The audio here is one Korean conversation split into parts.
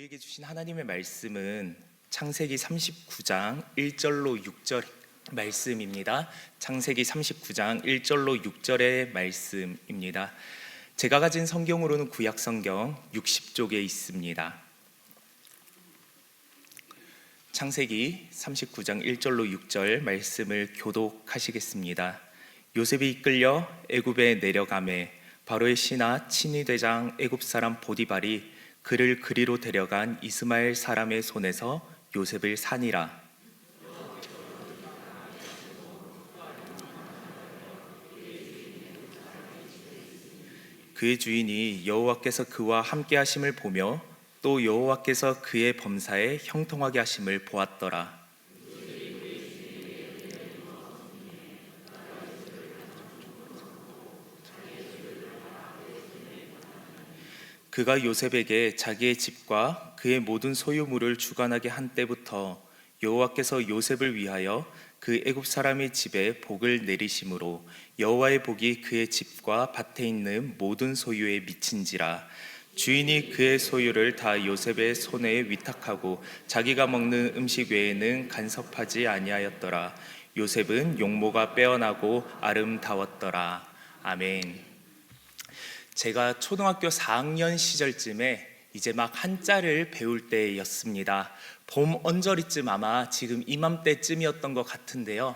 우리에게 주신 하나님의 말씀은 창세기 39장 1절로 6절 말씀입니다. 창세기 39장 1절로 6절의 말씀입니다. 제가 가진 성경으로는 구약 성경 60쪽에 있습니다. 창세기 39장 1절로 6절 말씀을 교독하시겠습니다. 요셉이 이끌려 애굽에 내려가매 바로의 신하 친위대장 애굽 사람 보디발이 그를 그리로 데려간 이스마엘 사람의 손에서 요셉을 산이라. 그의 주인이 여호와께서 그와 함께 하심을 보며 또 여호와께서 그의 범사에 형통하게 하심을 보았더라. 그가 요셉에게 자기의 집과 그의 모든 소유물을 주관하게 한 때부터 여호와께서 요셉을 위하여 그 애굽 사람의 집에 복을 내리심으로 여호와의 복이 그의 집과 밭에 있는 모든 소유에 미친지라. 주인이 그의 소유를 다 요셉의 손에 위탁하고 자기가 먹는 음식 외에는 간섭하지 아니하였더라. 요셉은 용모가 빼어나고 아름다웠더라. 아멘. 제가 초등학교 4학년 시절쯤에 이제 막 한자를 배울 때였습니다. 봄 언저리쯤 아마 지금 이맘때쯤이었던 것 같은데요.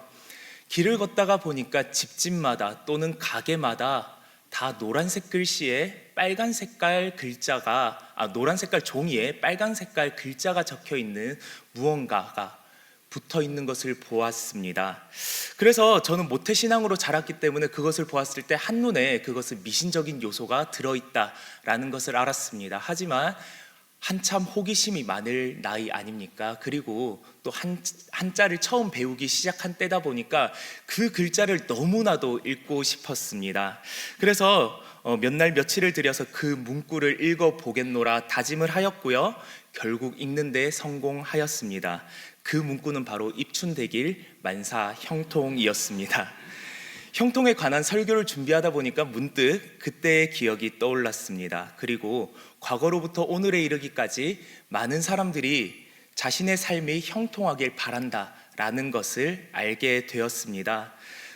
길을 걷다가 보니까 집집마다 또는 가게마다 다 노란색 글씨에 빨간 색깔 글자가 노란 색깔 종이에 빨간 색깔 글자가 적혀 있는 무언가가 붙어 있는 것을 보았습니다. 그래서 저는 모태신앙으로 자랐기 때문에 그것을 보았을 때 한눈에 그것은 미신적인 요소가 들어있다라는 것을 알았습니다. 하지만 한참 호기심이 많을 나이 아닙니까? 그리고 또 한자를 처음 배우기 시작한 때다 보니까 그 글자를 너무나도 읽고 싶었습니다. 그래서 몇 날 며칠을 들여서 그 문구를 읽어보겠노라 다짐을 하였고요. 결국 읽는 데 성공하였습니다. 그 문구는 바로 입춘대길 만사 형통이었습니다. 형통에 관한 설교를 준비하다 보니까 문득 그때의 기억이 떠올랐습니다. 그리고 과거로부터 오늘에 이르기까지 많은 사람들이 자신의 삶이 형통하길 바란다라는 것을 알게 되었습니다.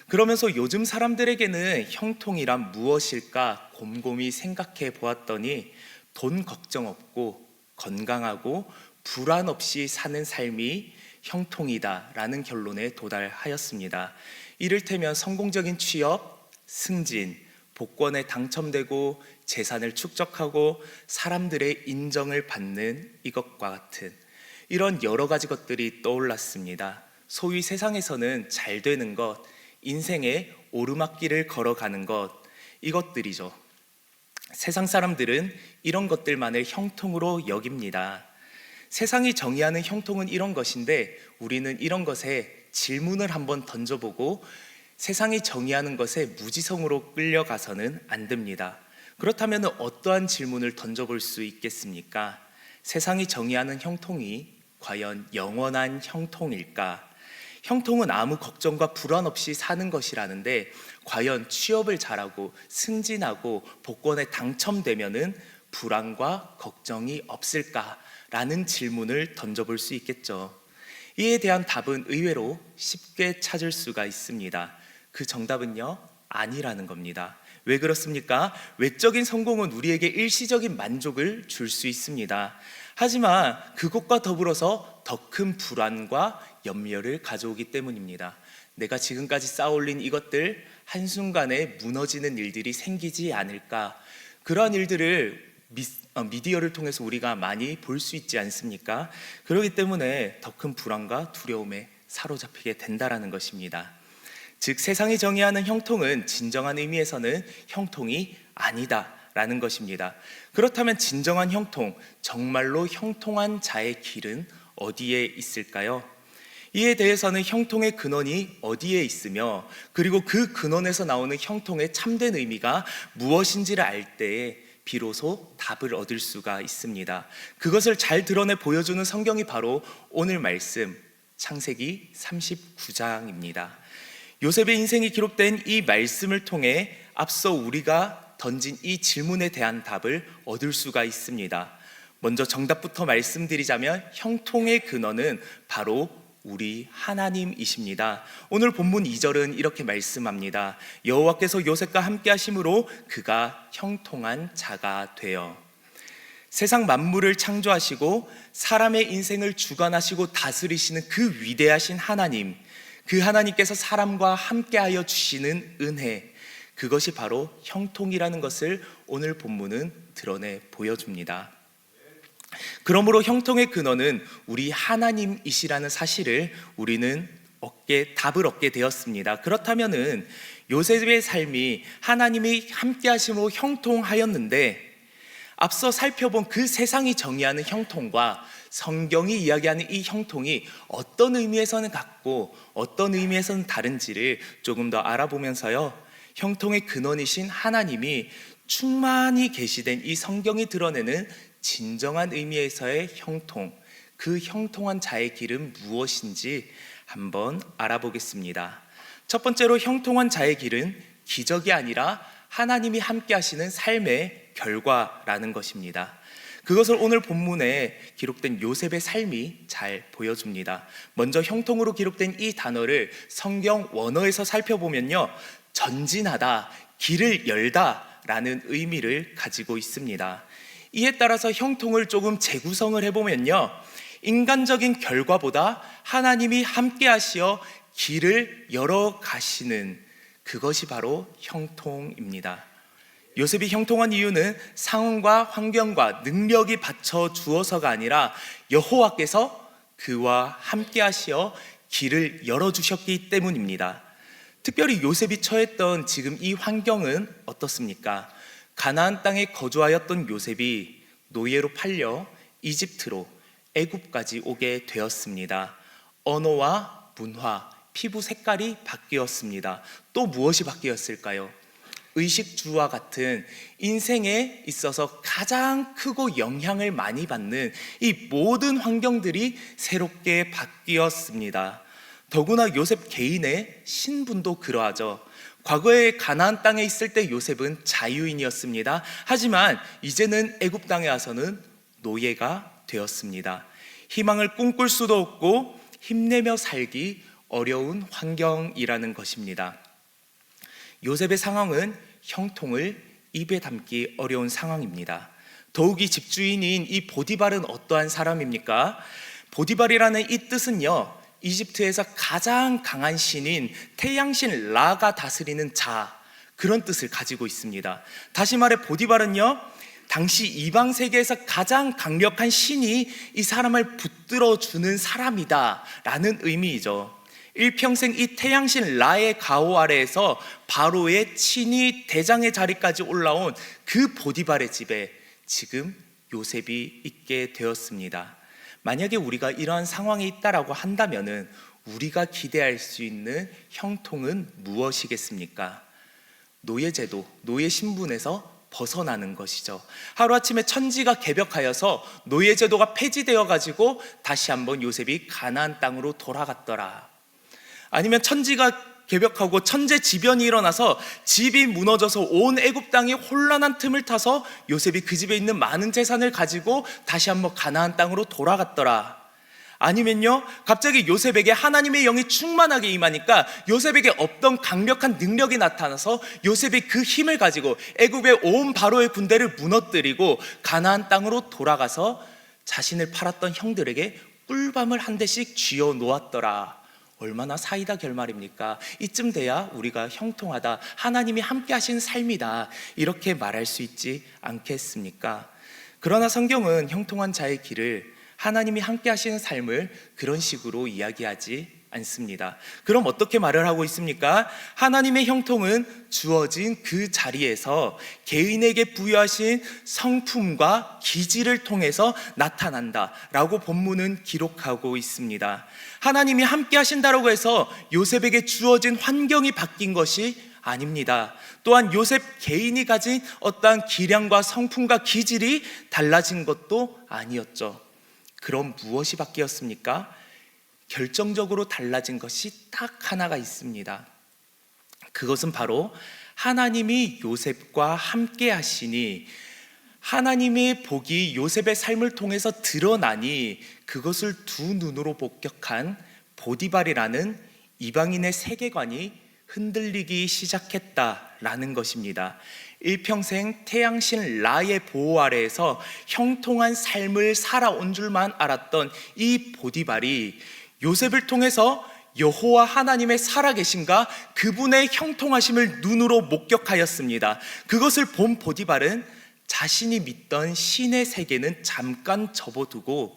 그러면서 요즘 사람들에게는 형통이란 무엇일까 곰곰이 생각해 보았더니 돈 걱정 없고 건강하고 불안 없이 사는 삶이 형통이다라는 결론에 도달하였습니다. 이를테면 성공적인 취업, 승진, 복권에 당첨되고 재산을 축적하고 사람들의 인정을 받는 이것과 같은 이런 여러 가지 것들이 떠올랐습니다. 소위 세상에서는 잘 되는 것, 인생의 오르막길을 걸어가는 것, 이것들이죠. 세상 사람들은 이런 것들만을 형통으로 여깁니다. 세상이 정의하는 형통은 이런 것인데 우리는 이런 것에 질문을 한번 던져보고 세상이 정의하는 것에 무지성으로 끌려가서는 안 됩니다. 그렇다면 어떠한 질문을 던져볼 수 있겠습니까? 세상이 정의하는 형통이 과연 영원한 형통일까? 형통은 아무 걱정과 불안 없이 사는 것이라는데 과연 취업을 잘하고 승진하고 복권에 당첨되면은 불안과 걱정이 없을까? 라는 질문을 던져볼 수 있겠죠. 이에 대한 답은 의외로 쉽게 찾을 수가 있습니다. 그 정답은요, 아니라는 겁니다. 왜 그렇습니까? 외적인 성공은 우리에게 일시적인 만족을 줄 수 있습니다. 하지만 그것과 더불어서 더 큰 불안과 염려를 가져오기 때문입니다. 내가 지금까지 쌓아올린 이것들 한순간에 무너지는 일들이 생기지 않을까? 그러한 일들을 미디어를 통해서 우리가 많이 볼 수 있지 않습니까? 그렇기 때문에 더 큰 불안과 두려움에 사로잡히게 된다라는 것입니다. 즉 세상이 정의하는 형통은 진정한 의미에서는 형통이 아니다라는 것입니다. 그렇다면 진정한 형통, 정말로 형통한 자의 길은 어디에 있을까요? 이에 대해서는 형통의 근원이 어디에 있으며 그리고 그 근원에서 나오는 형통의 참된 의미가 무엇인지를 알 때에 비로소 답을 얻을 수가 있습니다. 그것을 잘 드러내 보여주는 성경이 바로 오늘 말씀 창세기 39장입니다. 요셉의 인생이 기록된 이 말씀을 통해 앞서 우리가 던진 이 질문에 대한 답을 얻을 수가 있습니다. 먼저 정답부터 말씀드리자면 형통의 근원은 바로 우리 하나님이십니다. 오늘 본문 2절은 이렇게 말씀합니다. 여호와께서 요셉과 함께 하심으로 그가 형통한 자가 되어. 세상 만물을 창조하시고 사람의 인생을 주관하시고 다스리시는 그 위대하신 하나님, 그 하나님께서 사람과 함께하여 주시는 은혜, 그것이 바로 형통이라는 것을 오늘 본문은 드러내 보여줍니다. 그러므로 형통의 근원은 우리 하나님이시라는 사실을 우리는 답을 얻게 되었습니다. 그렇다면은 요셉의 삶이 하나님이 함께 하심으로 형통하였는데, 앞서 살펴본 그 세상이 정의하는 형통과 성경이 이야기하는 이 형통이 어떤 의미에서는 같고 어떤 의미에서는 다른지를 조금 더 알아보면서요, 형통의 근원이신 하나님이 충만히 계시된 이 성경이 드러내는 진정한 의미에서의 형통, 그 형통한 자의 길은 무엇인지 한번 알아보겠습니다. 첫 번째로 형통한 자의 길은 기적이 아니라 하나님이 함께 하시는 삶의 결과라는 것입니다. 그것을 오늘 본문에 기록된 요셉의 삶이 잘 보여줍니다. 먼저 형통으로 기록된 이 단어를 성경 원어에서 살펴보면요, 전진하다, 길을 열다 라는 의미를 가지고 있습니다. 이에 따라서 형통을 조금 재구성을 해보면요, 인간적인 결과보다 하나님이 함께 하시어 길을 열어 가시는, 그것이 바로 형통입니다. 요셉이 형통한 이유는 상황과 환경과 능력이 받쳐 주어서가 아니라 여호와께서 그와 함께 하시어 길을 열어주셨기 때문입니다. 특별히 요셉이 처했던 지금 이 환경은 어떻습니까? 가나안 땅에 거주하였던 요셉이 노예로 팔려 이집트로, 애굽까지 오게 되었습니다. 언어와 문화, 피부 색깔이 바뀌었습니다. 또 무엇이 바뀌었을까요? 의식주와 같은 인생에 있어서 가장 크고 영향을 많이 받는 이 모든 환경들이 새롭게 바뀌었습니다. 더구나 요셉 개인의 신분도 그러하죠. 과거에 가나안 땅에 있을 때 요셉은 자유인이었습니다. 하지만 이제는 애굽 땅에 와서는 노예가 되었습니다. 희망을 꿈꿀 수도 없고 힘내며 살기 어려운 환경이라는 것입니다. 요셉의 상황은 형통을 입에 담기 어려운 상황입니다. 더욱이 집주인인 이 보디발은 어떠한 사람입니까? 보디발이라는 이 뜻은요, 이집트에서 가장 강한 신인 태양신 라가 다스리는 자, 그런 뜻을 가지고 있습니다. 다시 말해 보디발은요, 당시 이방 세계에서 가장 강력한 신이 이 사람을 붙들어주는 사람이다 라는 의미이죠. 일평생 이 태양신 라의 가호 아래에서 바로의 친위 대장의 자리까지 올라온 그 보디발의 집에 지금 요셉이 있게 되었습니다. 만약에 우리가 이러한 상황에 있다라고 한다면은 우리가 기대할 수 있는 형통은 무엇이겠습니까? 노예제도, 노예 신분에서 벗어나는 것이죠. 하루아침에 천지가 개벽하여서 노예제도가 폐지되어 가지고 다시 한번 요셉이 가나안 땅으로 돌아갔더라. 아니면 천지가 개벽하고 천재지변이 일어나서 집이 무너져서 온 애굽 땅이 혼란한 틈을 타서 요셉이 그 집에 있는 많은 재산을 가지고 다시 한번 가나안 땅으로 돌아갔더라. 아니면요, 갑자기 요셉에게 하나님의 영이 충만하게 임하니까 요셉에게 없던 강력한 능력이 나타나서 요셉이 그 힘을 가지고 애굽의 온 바로의 군대를 무너뜨리고 가나안 땅으로 돌아가서 자신을 팔았던 형들에게 꿀밤을 한 대씩 쥐어 놓았더라. 얼마나 사이다 결말입니까? 이쯤 돼야 우리가 형통하다, 하나님이 함께 하시는 삶이다, 이렇게 말할 수 있지 않겠습니까? 그러나 성경은 형통한 자의 길을, 하나님이 함께 하시는 삶을 그런 식으로 이야기하지 않습니다. 그럼 어떻게 말을 하고 있습니까? 하나님의 형통은 주어진 그 자리에서 개인에게 부여하신 성품과 기질을 통해서 나타난다 라고 본문은 기록하고 있습니다. 하나님이 함께 하신다라고 해서 요셉에게 주어진 환경이 바뀐 것이 아닙니다. 또한 요셉 개인이 가진 어떠한 기량과 성품과 기질이 달라진 것도 아니었죠. 그럼 무엇이 바뀌었습니까? 결정적으로 달라진 것이 딱 하나가 있습니다. 그것은 바로 하나님이 요셉과 함께 하시니 하나님의 복이 요셉의 삶을 통해서 드러나니 그것을 두 눈으로 목격한 보디발이라는 이방인의 세계관이 흔들리기 시작했다라는 것입니다. 일평생 태양신 라의 보호 아래에서 형통한 삶을 살아온 줄만 알았던 이 보디발이 요셉을 통해서 여호와 하나님의 살아계신가 그분의 형통하심을 눈으로 목격하였습니다. 그것을 본 보디발은 자신이 믿던 신의 세계는 잠깐 접어두고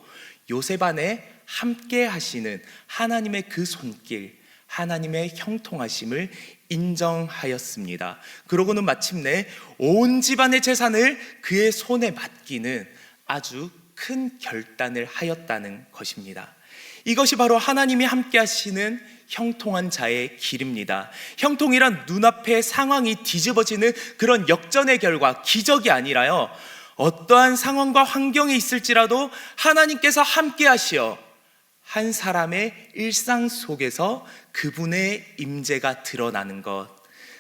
요셉 안에 함께 하시는 하나님의 그 손길, 하나님의 형통하심을 인정하였습니다. 그러고는 마침내 온 집안의 재산을 그의 손에 맡기는 아주 큰 결단을 하였다는 것입니다. 이것이 바로 하나님이 함께 하시는 형통한 자의 길입니다. 형통이란 눈앞의 상황이 뒤집어지는 그런 역전의 결과, 기적이 아니라요, 어떠한 상황과 환경이 있을지라도 하나님께서 함께 하시어 한 사람의 일상 속에서 그분의 임재가 드러나는 것,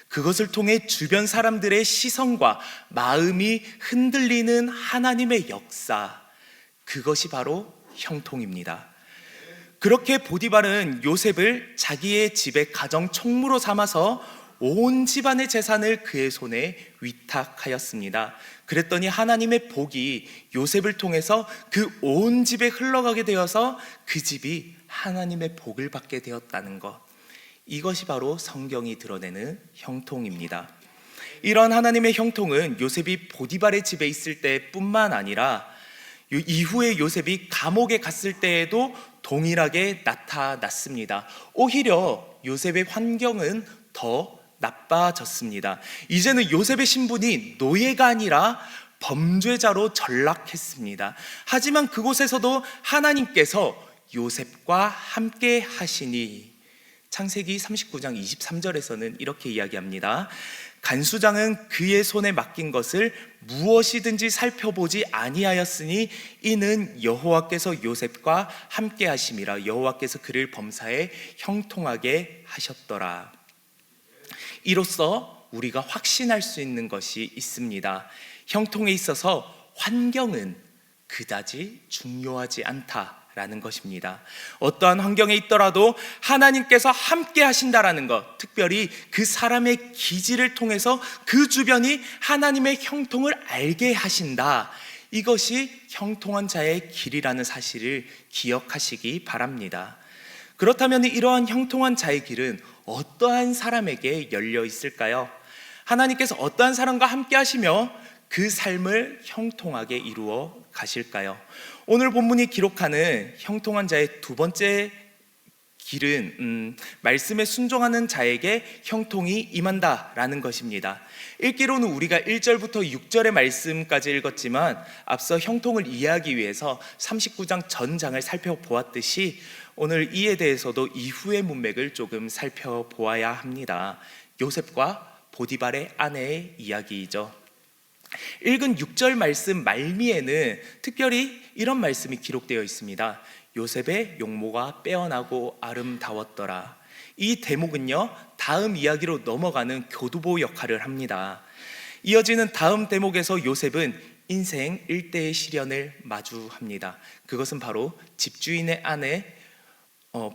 그것을 통해 주변 사람들의 시선과 마음이 흔들리는 하나님의 역사, 그것이 바로 형통입니다. 그렇게 보디발은 요셉을 자기의 집의 가정 총무로 삼아서 온 집안의 재산을 그의 손에 위탁하였습니다. 그랬더니 하나님의 복이 요셉을 통해서 그 온 집에 흘러가게 되어서 그 집이 하나님의 복을 받게 되었다는 것, 이것이 바로 성경이 드러내는 형통입니다. 이런 하나님의 형통은 요셉이 보디발의 집에 있을 때뿐만 아니라 이후에 요셉이 감옥에 갔을 때에도 동일하게 나타났습니다. 오히려 요셉의 환경은 더 나빠졌습니다. 이제는 요셉의 신분이 노예가 아니라 범죄자로 전락했습니다. 하지만 그곳에서도 하나님께서 요셉과 함께 하시니 창세기 39장 23절에서는 이렇게 이야기합니다. 간수장은 그의 손에 맡긴 것을 무엇이든지 살펴보지 아니하였으니 이는 여호와께서 요셉과 함께 하심이라. 여호와께서 그를 범사에 형통하게 하셨더라. 이로써 우리가 확신할 수 있는 것이 있습니다. 형통에 있어서 환경은 그다지 중요하지 않다라는 것입니다. 어떠한 환경에 있더라도 하나님께서 함께 하신다라는 것, 특별히 그 사람의 기질을 통해서 그 주변이 하나님의 형통을 알게 하신다, 이것이 형통한 자의 길이라는 사실을 기억하시기 바랍니다. 그렇다면 이러한 형통한 자의 길은 어떠한 사람에게 열려 있을까요? 하나님께서 어떠한 사람과 함께 하시며 그 삶을 형통하게 이루어 가실까요? 오늘 본문이 기록하는 형통한 자의 두 번째 길은 말씀에 순종하는 자에게 형통이 임한다라는 것입니다. 읽기로는 우리가 1절부터 6절의 말씀까지 읽었지만 앞서 형통을 이해하기 위해서 39장 전장을 살펴보았듯이 오늘 이에 대해서도 이후의 문맥을 조금 살펴보아야 합니다. 요셉과 보디발의 아내의 이야기이죠. 읽은 6절 말씀 말미에는 특별히 이런 말씀이 기록되어 있습니다. 요셉의 용모가 빼어나고 아름다웠더라. 이 대목은요, 다음 이야기로 넘어가는 교두보 역할을 합니다. 이어지는 다음 대목에서 요셉은 인생 일대의 시련을 마주합니다. 그것은 바로 집주인의 아내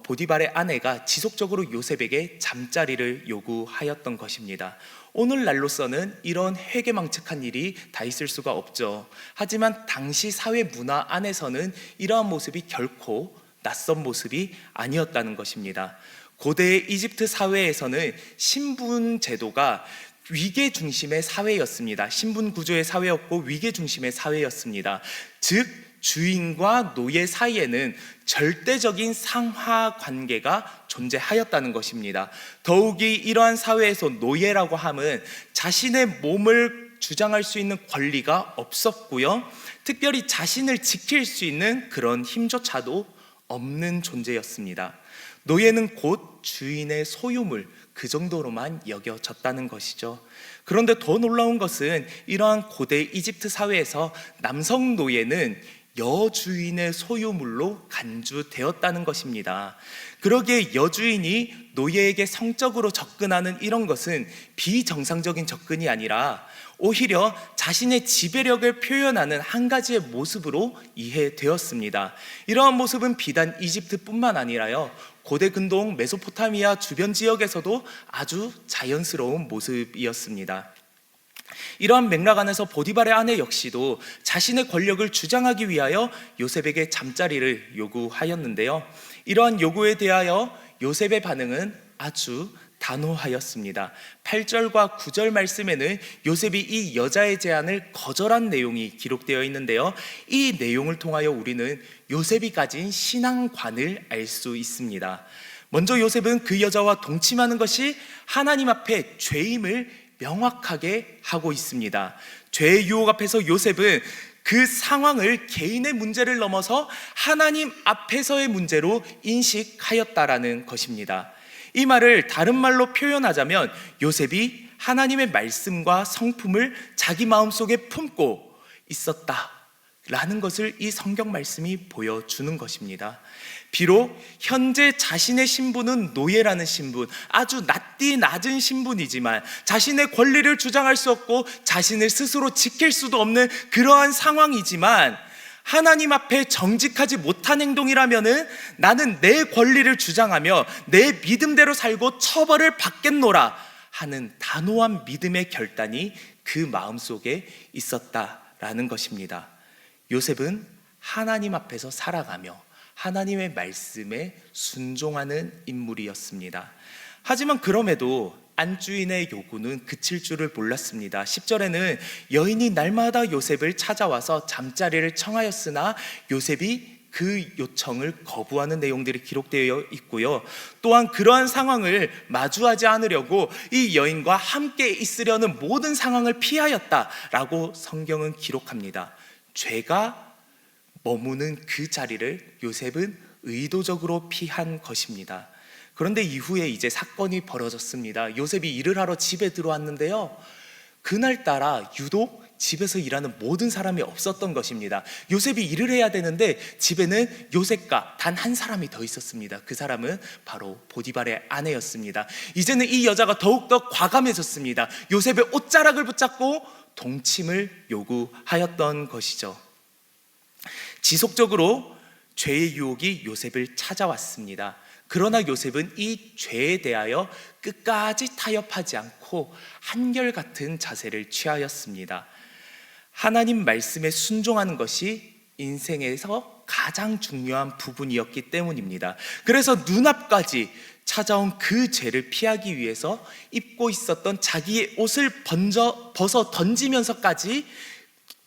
보디발의 아내가 지속적으로 요셉에게 잠자리를 요구하였던 것입니다. 오늘날로서는 이런 회개망측한 일이 다 있을 수가 없죠. 하지만 당시 사회 문화 안에서는 이러한 모습이 결코 낯선 모습이 아니었다는 것입니다. 고대의 이집트 사회에서는 신분 제도가 위계 중심의 사회였습니다. 신분 구조의 사회였고 위계 중심의 사회였습니다. 즉 주인과 노예 사이에는 절대적인 상하 관계가 존재하였다는 것입니다. 더욱이 이러한 사회에서 노예라고 함은 자신의 몸을 주장할 수 있는 권리가 없었고요, 특별히 자신을 지킬 수 있는 그런 힘조차도 없는 존재였습니다. 노예는 곧 주인의 소유물, 그 정도로만 여겨졌다는 것이죠. 그런데 더 놀라운 것은 이러한 고대 이집트 사회에서 남성 노예는 여주인의 소유물로 간주되었다는 것입니다. 그러기에 여주인이 노예에게 성적으로 접근하는 이런 것은 비정상적인 접근이 아니라 오히려 자신의 지배력을 표현하는 한 가지의 모습으로 이해되었습니다. 이러한 모습은 비단 이집트뿐만 아니라요, 고대 근동 메소포타미아 주변 지역에서도 아주 자연스러운 모습이었습니다. 이러한 맥락 안에서 보디발의 아내 역시도 자신의 권력을 주장하기 위하여 요셉에게 잠자리를 요구하였는데요, 이러한 요구에 대하여 요셉의 반응은 아주 단호하였습니다. 8절과 9절 말씀에는 요셉이 이 여자의 제안을 거절한 내용이 기록되어 있는데요, 이 내용을 통하여 우리는 요셉이 가진 신앙관을 알 수 있습니다. 먼저 요셉은 그 여자와 동침하는 것이 하나님 앞에 죄임을 명확하게 하고 있습니다. 죄의 유혹 앞에서 요셉은 그 상황을 개인의 문제를 넘어서 하나님 앞에서의 문제로 인식하였다라는 것입니다. 이 말을 다른 말로 표현하자면 요셉이 하나님의 말씀과 성품을 자기 마음속에 품고 있었다라는 것을 이 성경 말씀이 보여주는 것입니다. 비록 현재 자신의 신분은 노예라는 신분, 아주 낮은 신분이지만 자신의 권리를 주장할 수 없고 자신을 스스로 지킬 수도 없는 그러한 상황이지만, 하나님 앞에 정직하지 못한 행동이라면은 나는 내 권리를 주장하며 내 믿음대로 살고 처벌을 받겠노라 하는 단호한 믿음의 결단이 그 마음속에 있었다라는 것입니다. 요셉은 하나님 앞에서 살아가며 하나님의 말씀에 순종하는 인물이었습니다. 하지만 그럼에도 안주인의 요구는 그칠 줄을 몰랐습니다. 10절에는 여인이 날마다 요셉을 찾아와서 잠자리를 청하였으나 요셉이 그 요청을 거부하는 내용들이 기록되어 있고요, 또한 그러한 상황을 마주하지 않으려고 이 여인과 함께 있으려는 모든 상황을 피하였다라고 성경은 기록합니다. 죄가 머무는 그 자리를 요셉은 의도적으로 피한 것입니다. 그런데 이후에 이제 사건이 벌어졌습니다. 요셉이 일을 하러 집에 들어왔는데요, 그날따라 유독 집에서 일하는 모든 사람이 없었던 것입니다. 요셉이 일을 해야 되는데 집에는 요셉과 단 한 사람이 더 있었습니다. 그 사람은 바로 보디발의 아내였습니다. 이제는 이 여자가 더욱더 과감해졌습니다. 요셉의 옷자락을 붙잡고 동침을 요구하였던 것이죠. 지속적으로 죄의 유혹이 요셉을 찾아왔습니다. 그러나 요셉은 이 죄에 대하여 끝까지 타협하지 않고 한결같은 자세를 취하였습니다. 하나님 말씀에 순종하는 것이 인생에서 가장 중요한 부분이었기 때문입니다. 그래서 눈앞까지 찾아온 그 죄를 피하기 위해서 입고 있었던 자기의 옷을 벗어 던지면서까지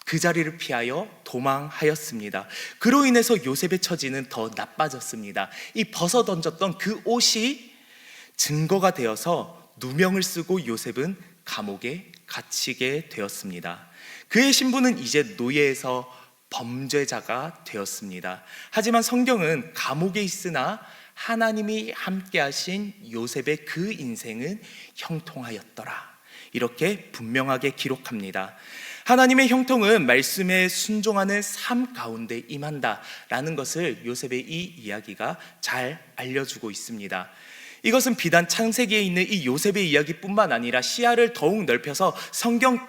그 자리를 피하여 도망하였습니다. 그로 인해서 요셉의 처지는 더 나빠졌습니다. 이 벗어 던졌던 그 옷이 증거가 되어서 누명을 쓰고 요셉은 감옥에 갇히게 되었습니다. 그의 신분은 이제 노예에서 범죄자가 되었습니다. 하지만 성경은 감옥에 있으나 하나님이 함께 하신 요셉의 그 인생은 형통하였더라, 이렇게 분명하게 기록합니다. 하나님의 형통은 말씀에 순종하는 삶 가운데 임한다라는 것을 요셉의 이 이야기가 잘 알려주고 있습니다. 이것은 비단 창세기에 있는 이 요셉의 이야기뿐만 아니라 시야를 더욱 넓혀서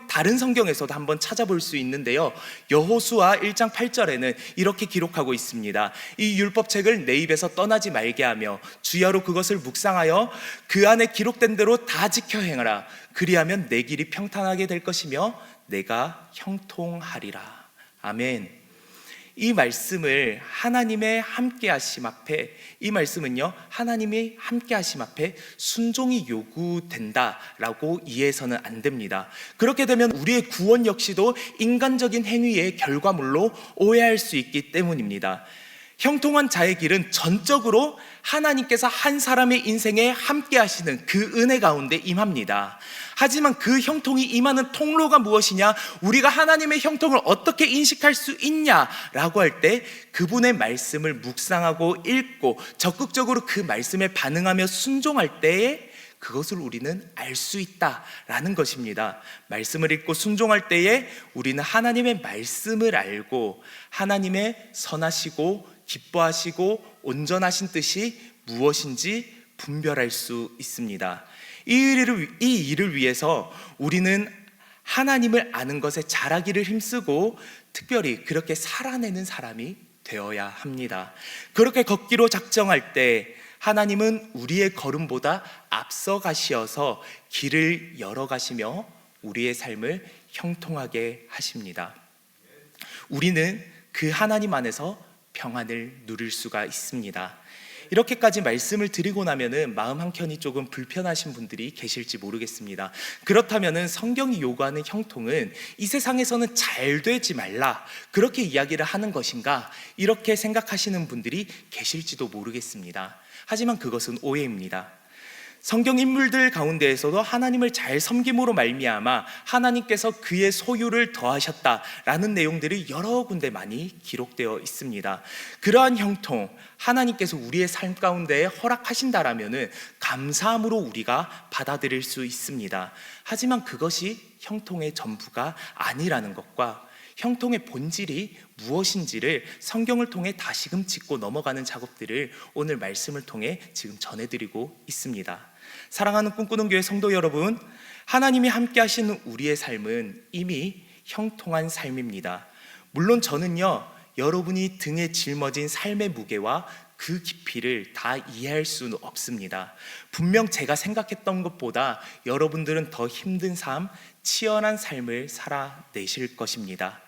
다른 성경에서도 한번 찾아볼 수 있는데요, 여호수아 1장 8절에는 이렇게 기록하고 있습니다. 이 율법책을 내 입에서 떠나지 말게 하며 주야로 그것을 묵상하여 그 안에 기록된 대로 다 지켜 행하라. 그리하면 내 길이 평탄하게 될 것이며 내가 형통하리라. 아멘. 이 말씀을 하나님의 함께하심 앞에, 이 말씀은요, 하나님의 함께하심 앞에 순종이 요구된다라고 이해해서는 안 됩니다. 그렇게 되면 우리의 구원 역시도 인간적인 행위의 결과물로 오해할 수 있기 때문입니다. 형통한 자의 길은 전적으로 하나님께서 한 사람의 인생에 함께 하시는 그 은혜 가운데 임합니다. 하지만 그 형통이 임하는 통로가 무엇이냐, 우리가 하나님의 형통을 어떻게 인식할 수 있냐라고 할 때 그분의 말씀을 묵상하고 읽고 적극적으로 그 말씀에 반응하며 순종할 때에 그것을 우리는 알 수 있다라는 것입니다. 말씀을 읽고 순종할 때에 우리는 하나님의 말씀을 알고 하나님의 선하시고 기뻐하시고 온전하신 뜻이 무엇인지 분별할 수 있습니다. 이 일을 위해서 우리는 하나님을 아는 것에 자라기를 힘쓰고 특별히 그렇게 살아내는 사람이 되어야 합니다. 그렇게 걷기로 작정할 때 하나님은 우리의 걸음보다 앞서 가시어서 길을 열어 가시며 우리의 삶을 형통하게 하십니다. 우리는 그 하나님 안에서 평안을 누릴 수가 있습니다. 이렇게까지 말씀을 드리고 나면은 마음 한켠이 조금 불편하신 분들이 계실지 모르겠습니다. 그렇다면은 성경이 요구하는 형통은 이 세상에서는 잘 되지 말라, 그렇게 이야기를 하는 것인가, 이렇게 생각하시는 분들이 계실지도 모르겠습니다. 하지만 그것은 오해입니다. 성경 인물들 가운데에서도 하나님을 잘 섬김으로 말미암아 하나님께서 그의 소유를 더하셨다라는 내용들이 여러 군데 많이 기록되어 있습니다. 그러한 형통, 하나님께서 우리의 삶 가운데 허락하신다라면 감사함으로 우리가 받아들일 수 있습니다. 하지만 그것이 형통의 전부가 아니라는 것과 형통의 본질이 무엇인지를 성경을 통해 다시금 짚고 넘어가는 작업들을 오늘 말씀을 통해 지금 전해드리고 있습니다. 사랑하는 꿈꾸는 교회 성도 여러분, 하나님이 함께 하시는 우리의 삶은 이미 형통한 삶입니다. 물론 저는요, 여러분이 등에 짊어진 삶의 무게와 그 깊이를 다 이해할 수는 없습니다. 분명 제가 생각했던 것보다 여러분들은 더 힘든 삶, 치열한 삶을 살아내실 것입니다.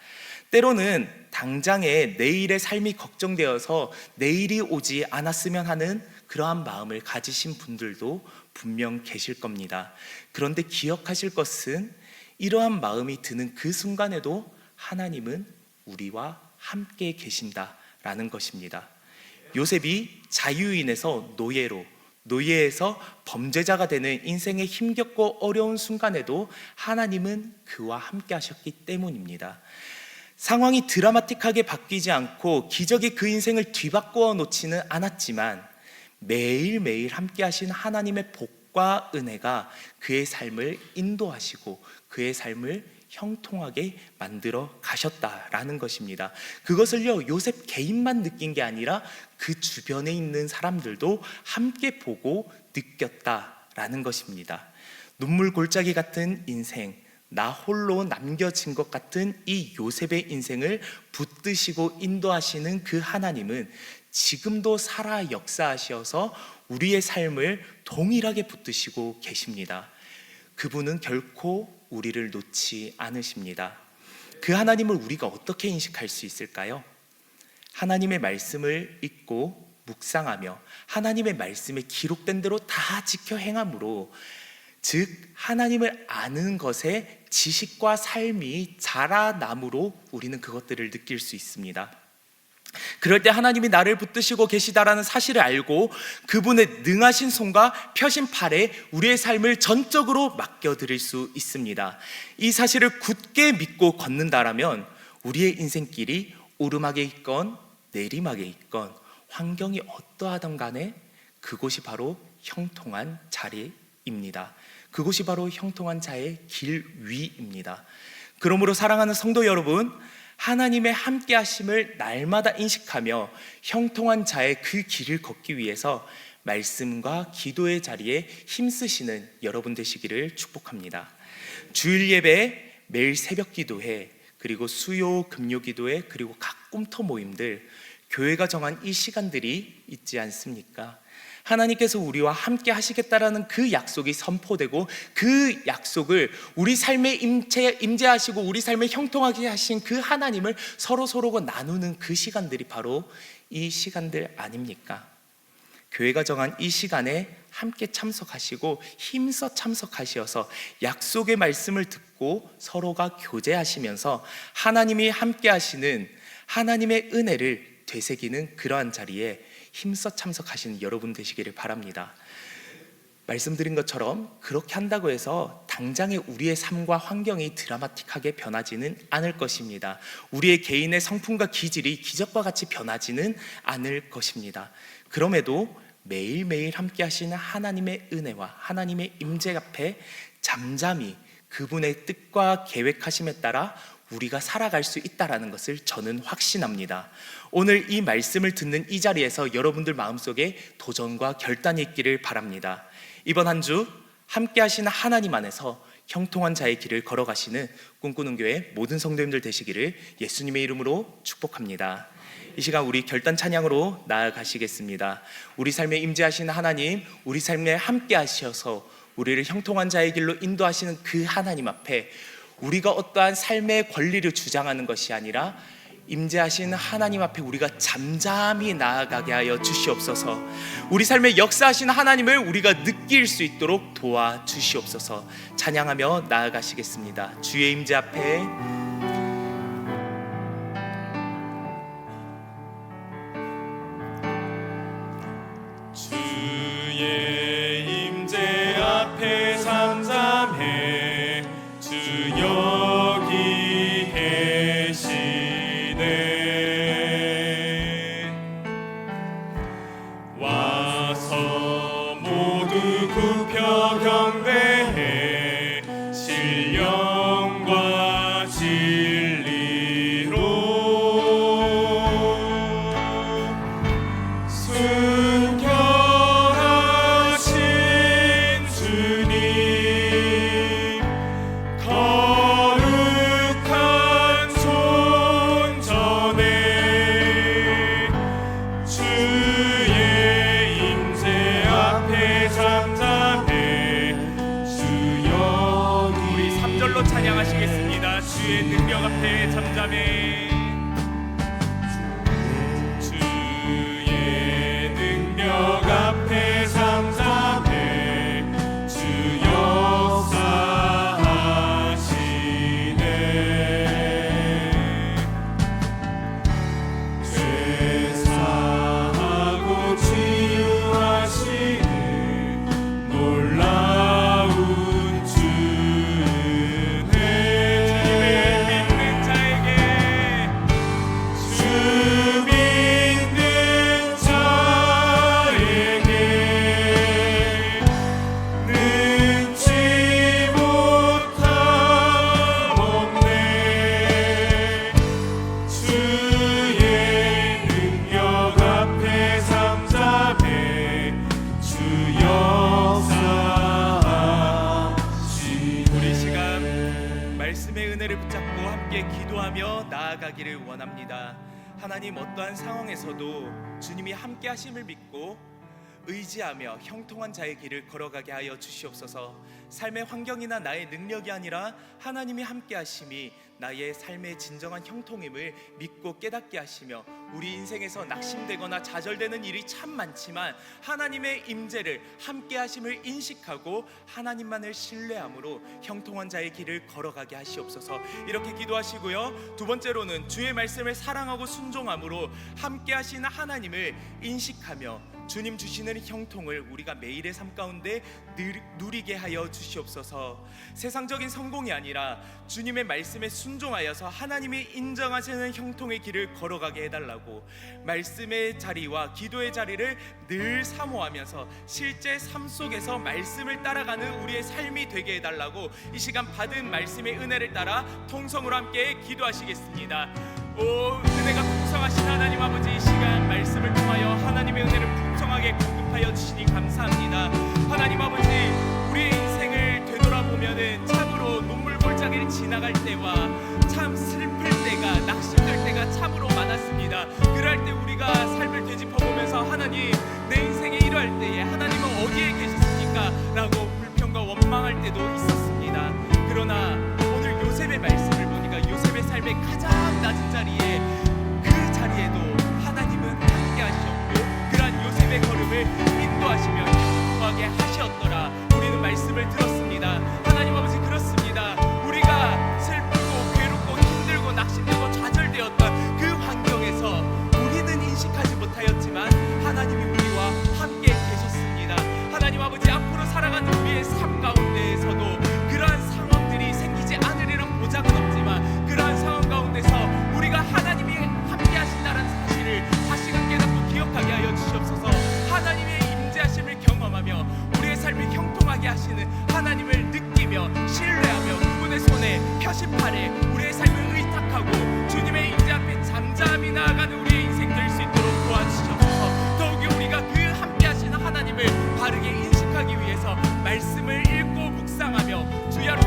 때로는 당장의 내일의 삶이 걱정되어서 내일이 오지 않았으면 하는 그러한 마음을 가지신 분들도 분명 계실 겁니다. 그런데 기억하실 것은 이러한 마음이 드는 그 순간에도 하나님은 우리와 함께 계신다라는 것입니다. 요셉이 자유인에서 노예로, 노예에서 범죄자가 되는 인생의 힘겹고 어려운 순간에도 하나님은 그와 함께 하셨기 때문입니다. 상황이 드라마틱하게 바뀌지 않고 기적이 그 인생을 뒤바꾸어 놓지는 않았지만 매일매일 함께 하신 하나님의 복과 은혜가 그의 삶을 인도하시고 그의 삶을 형통하게 만들어 가셨다라는 것입니다. 그것을요, 요셉 개인만 느낀 게 아니라 그 주변에 있는 사람들도 함께 보고 느꼈다라는 것입니다. 눈물 골짜기 같은 인생, 나 홀로 남겨진 것 같은 이 요셉의 인생을 붙드시고 인도하시는 그 하나님은 지금도 살아 역사하셔서 우리의 삶을 동일하게 붙드시고 계십니다. 그분은 결코 우리를 놓지 않으십니다. 그 하나님을 우리가 어떻게 인식할 수 있을까요? 하나님의 말씀을 읽고 묵상하며 하나님의 말씀에 기록된 대로 다 지켜 행함으로, 즉 하나님을 아는 것에 지식과 삶이 자라남으로 우리는 그것들을 느낄 수 있습니다. 그럴 때 하나님이 나를 붙드시고 계시다라는 사실을 알고 그분의 능하신 손과 펴신 팔에 우리의 삶을 전적으로 맡겨드릴 수 있습니다. 이 사실을 굳게 믿고 걷는다라면 우리의 인생길이 오르막에 있건 내리막에 있건 환경이 어떠하든 간에 그곳이 바로 형통한 자리입니다. 그곳이 바로 형통한 자의 길 위입니다. 그러므로 사랑하는 성도 여러분, 하나님의 함께 하심을 날마다 인식하며 형통한 자의 그 길을 걷기 위해서 말씀과 기도의 자리에 힘쓰시는 여러분 되시기를 축복합니다. 주일 예배, 매일 새벽 기도회, 그리고 수요 금요 기도회, 그리고 각 꿈터 모임들, 교회가 정한 이 시간들이 있지 않습니까? 하나님께서 우리와 함께 하시겠다라는 그 약속이 선포되고 그 약속을 우리 삶에 임재하시고 우리 삶을 형통하게 하신 그 하나님을 서로가 나누는 그 시간들이 바로 이 시간들 아닙니까? 교회가 정한 이 시간에 함께 참석하시고 힘써 참석하셔서 약속의 말씀을 듣고 서로가 교제하시면서 하나님이 함께 하시는 하나님의 은혜를 되새기는 그러한 자리에 힘써 참석하시는 여러분 되시기를 바랍니다. 말씀드린 것처럼 그렇게 한다고 해서 당장에 우리의 삶과 환경이 드라마틱하게 변하지는 않을 것입니다. 우리의 개인의 성품과 기질이 기적과 같이 변하지는 않을 것입니다. 그럼에도 매일매일 함께 하시는 하나님의 은혜와 하나님의 임재 앞에 잠잠히 그분의 뜻과 계획하심에 따라 우리가 살아갈 수 있다는 것을 저는 확신합니다. 오늘 이 말씀을 듣는 이 자리에서 여러분들 마음속에 도전과 결단이 있기를 바랍니다. 이번 한 주 함께 하시는 하나님 안에서 형통한 자의 길을 걸어가시는 꿈꾸는 교회 모든 성도님들 되시기를 예수님의 이름으로 축복합니다. 이 시간 우리 결단 찬양으로 나아가시겠습니다. 우리 삶에 임재하시는 하나님, 우리 삶에 함께 하셔서 우리를 형통한 자의 길로 인도하시는 그 하나님 앞에 우리가 어떠한 삶의 권리를 주장하는 것이 아니라 임재하신 하나님 앞에 우리가 잠잠히 나아가게 하여 주시옵소서. 우리 삶에 역사하신 하나님을 우리가 느낄 수 있도록 도와주시옵소서. 찬양하며 나아가시겠습니다. 주의 임재 앞에 잠잠해 주 여기 계시네. 와서 모두 굽혀 경배해 신령과 진리로 찬양하시겠습니다. 주의 능력 앞에 잠잠해. 주의 능력 앞에 잠잠해. 주 역사하시네. 죄사하고 치유하시는 놀라운 기도하며 나아가기를 원합니다. 하나님, 어떠한 상황에서도 주님이 함께 하심을 믿고 의지하며 형통한 자의 길을 걸어가게 하여 주시옵소서. 삶의 환경이나 나의 능력이 아니라 하나님이 함께 하심이 나의 삶의 진정한 형통임을 믿고 깨닫게 하시며, 우리 인생에서 낙심되거나 좌절되는 일이 참 많지만 하나님의 임재를 함께 하심을 인식하고 하나님만을 신뢰함으로 형통한 자의 길을 걸어가게 하시옵소서. 이렇게 기도하시고요, 두 번째로는 주의 말씀을 사랑하고 순종함으로 함께 하시는 하나님을 인식하며 주님 주시는 형통을 우리가 매일의 삶 가운데 누리게 하여 주시옵소서. 세상적인 성공이 아니라 주님의 말씀에 순종하여서 하나님이 인정하시는 형통의 길을 걸어가게 해달라고, 말씀의 자리와 기도의 자리를 늘 사모하면서 실제 삶 속에서 말씀을 따라가는 우리의 삶이 되게 해달라고 이 시간 받은 말씀의 은혜를 따라 통성으로 함께 기도하시겠습니다. 오, 은혜가 풍성하신 하나님 아버지, 이 시간 말씀을 통하여 하나님의 은혜를 풍성하게 공급하여 주시니 감사합니다. 하나님 아버지, 우리의 인생을 되돌아보면은 참으로 눈물골짜기를 지나갈 때와 참 슬플 때가, 낙심될 때가 참으로 많았습니다. 그럴 때 우리가 삶을 되짚어보면서 하나님, 내 인생에 이러할 때에 하나님은 어디에 계셨습니까? 라고 불평과 원망할 때도 있었습니다. 그러나 오늘 요셉의 말씀을 보니까 요셉의 삶의 가장 낮은 자리에, 그 자리에도 하나님은 함께 하셨고 그러한 요셉의 걸음을 인도하시며 형통하게 하셨더라. 우리는 말씀을 들었습니다. 하나님 아버지, 그렇습니다. 우리가 슬프고 괴롭고 힘들고 낙심되고 좌절되었던 그 환경에서 우리는 인식하지 못하였지만 하나님이 우리와 함께 계셨습니다. 하나님 아버지, 앞으로 살아가는 우리의 삶 가운데에서도 그러한 상황들이 생기지 않으리란 보장은 없지만 그러한 상황 가운데서 우리가 하나님이 함께 하신다는 사실을 다시금 깨닫고 기억하게 하여 주시옵소서. 하나님의 임재하심을 경험하며 우리의 삶을 형통하게 하시는 하나님을 느끼며 신뢰하며 그분의 손에 표시판에 우리의 삶을 의탁하고 주님의 임재 앞에 잠잠히 나아가는 우리의 인생 될 수 있도록 도와주시옵소서. 더욱이 우리가 그 함께 하시는 하나님을 바르게 인식하기 위해서 말씀을 읽고 묵상하며 주야로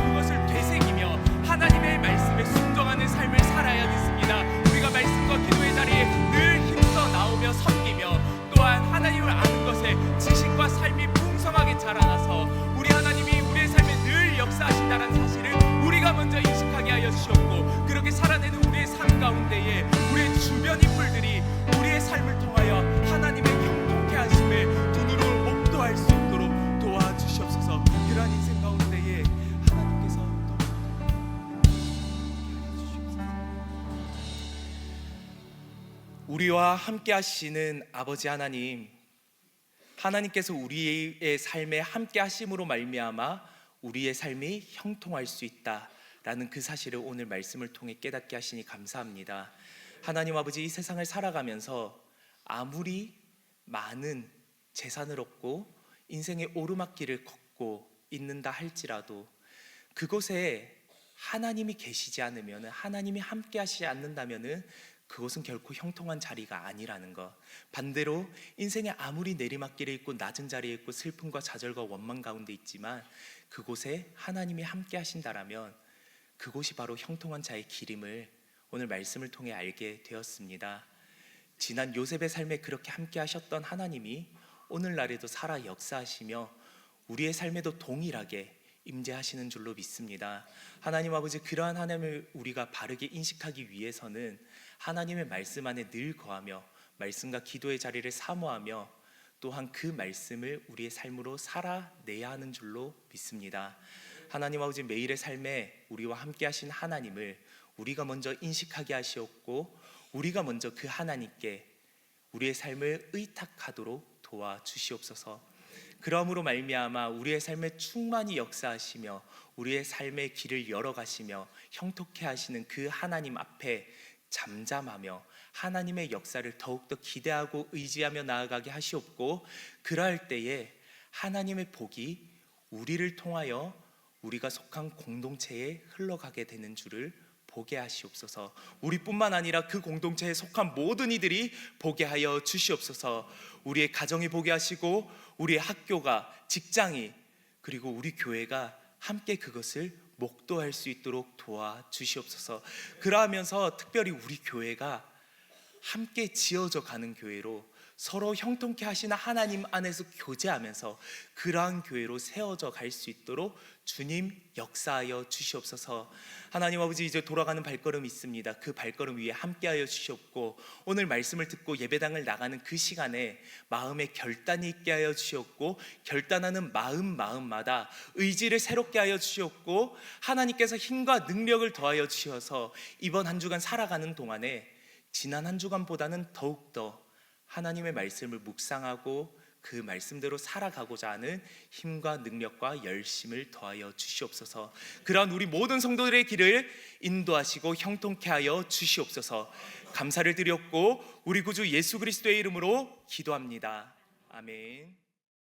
우리와 함께 하시는 아버지 하나님, 하나님께서 우리의 삶에 함께 하심으로 말미암아 우리의 삶이 형통할 수 있다라는 그 사실을 오늘 말씀을 통해 깨닫게 하시니 감사합니다. 하나님 아버지, 이 세상을 살아가면서 아무리 많은 재산을 얻고 인생의 오르막길을 걷고 있는다 할지라도 그곳에 하나님이 계시지 않으면, 하나님이 함께 하시지 않는다면 그곳은 결코 형통한 자리가 아니라는 것. 반대로 인생에 아무리 내리막길에 있고 낮은 자리에 있고 슬픔과 좌절과 원망 가운데 있지만 그곳에 하나님이 함께 하신다라면 그곳이 바로 형통한 자의 길임을 오늘 말씀을 통해 알게 되었습니다. 지난 요셉의 삶에 그렇게 함께 하셨던 하나님이 오늘날에도 살아 역사하시며 우리의 삶에도 동일하게 임재하시는 줄로 믿습니다. 하나님 아버지, 그러한 하나님을 우리가 바르게 인식하기 위해서는 하나님의 말씀 안에 늘 거하며 말씀과 기도의 자리를 사모하며 또한 그 말씀을 우리의 삶으로 살아내야 하는 줄로 믿습니다. 하나님 아버지, 매일의 삶에 우리와 함께 하신 하나님을 우리가 먼저 인식하게 하시었고 우리가 먼저 그 하나님께 우리의 삶을 의탁하도록 도와주시옵소서. 그러므로 말미암아 우리의 삶에 충만히 역사하시며 우리의 삶의 길을 열어가시며 형통케 하시는 그 하나님 앞에 잠잠하며 하나님의 역사를 더욱더 기대하고 의지하며 나아가게 하시옵고, 그러할 때에 하나님의 복이 우리를 통하여 우리가 속한 공동체에 흘러가게 되는 줄을 보게 하시옵소서. 우리뿐만 아니라 그 공동체에 속한 모든 이들이 보게 하여 주시옵소서. 우리의 가정이 보게 하시고 우리의 학교가, 직장이, 그리고 우리 교회가 함께 그것을 목도할 수 있도록 도와주시옵소서. 그러하면서 특별히 우리 교회가 함께 지어져 가는 교회로, 서로 형통케 하시는 하나님 안에서 교제하면서 그러한 교회로 세워져 갈 수 있도록 주님 역사하여 주시옵소서. 하나님 아버지, 이제 돌아가는 발걸음이 있습니다. 그 발걸음 위에 함께하여 주시옵고 오늘 말씀을 듣고 예배당을 나가는 그 시간에 마음에 결단이 있게 하여 주시옵고 결단하는 마음마다 의지를 새롭게 하여 주시옵고 하나님께서 힘과 능력을 더하여 주셔서 이번 한 주간 살아가는 동안에 지난 한 주간보다는 더욱더 하나님의 말씀을 묵상하고 그 말씀대로 살아가고자 하는 힘과 능력과 열심을 더하여 주시옵소서. 그러한 우리 모든 성도들의 길을 인도하시고 형통케 하여 주시옵소서. 감사를 드렸고 우리 구주 예수 그리스도의 이름으로 기도합니다. 아멘.